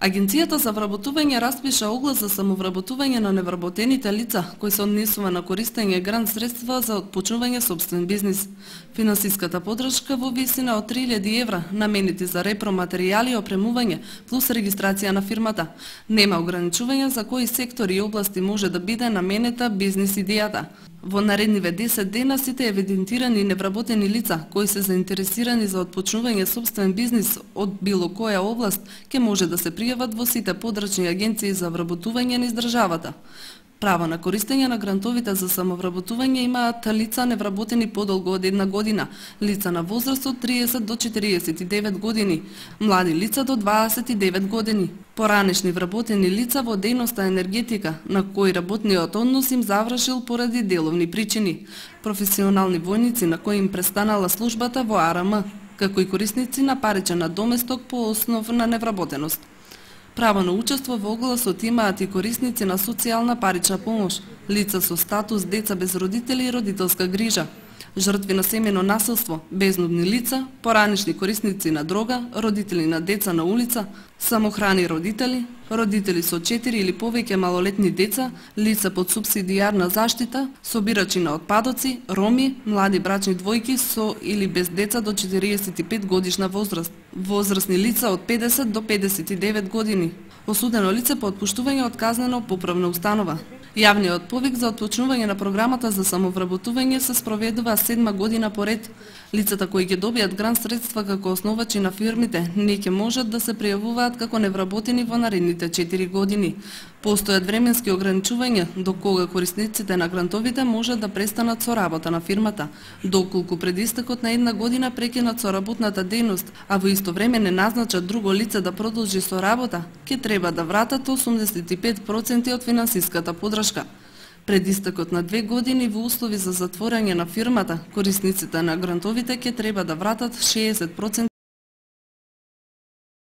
Агенцијата за вработување распиша оглас за самовработување на невработените лица кои се однесува на користење грант средства за отпочнување сопствен бизнис. Финансиската поддршка во висина од 3000 евра наменети за репроматеријали и опремување плюс регистрација на фирмата. Нема ограничување за кои сектори и области може да биде наменета бизнис идејата. Во наредниве 10 дена сите евидентирани невработени лица кои се заинтересирани за отпочнување сопствен бизнис од било која област ќе може да се пријават во сите подрачни агенции за вработување низ државата. Право на користење на грантовите за самовработување имаат лица невработени подолго од 1 година, лица на возраст од 30 до 49 години, млади лица до 29 години, поранешни вработени лица во дејноста енергетика, на кои работниот однос им завршил поради деловни причини, професионални војници на кои им престанала службата во АРМ, како и корисници на паричен надоместок по основ на невработеност. Право на учество во огласот имаат и корисници на социјална парична помош, лица со статус деца без родители и родителска грижа, жртви на семено насилство, безнудни лица, поранешни корисници на дрога, родители на деца на улица, самохрани родители, родители со 4 или повеќе малолетни деца, лица под субсидијарна заштита, собирачи на отпадоци, роми, млади брачни двојки со или без деца до 45 годишна возраст, возрастни лица од 50 до 59 години, осудено лице по отпуштување од казнено поправна установа. Јавниот повик за отпочнување на програмата за самовработување се спроведува 7 година поред. Лицата кои ќе добијат грант средства како основачи на фирмите не ќе можат да се пријавуваат како невработени во наредните 4 години. Постојат временски ограничувања до кога корисниците на грантовите можат да престанат со работа на фирмата, доколку пред истекот на 1 година прекинат со работната дејност, а во исто време не назначат друго лице да продолжи со работа, ќе треба да вратат 85% од финансиската поддршка. Пред истекот на 2 години во услови за затворање на фирмата, корисниците на грантовите ќе треба да вратат 60%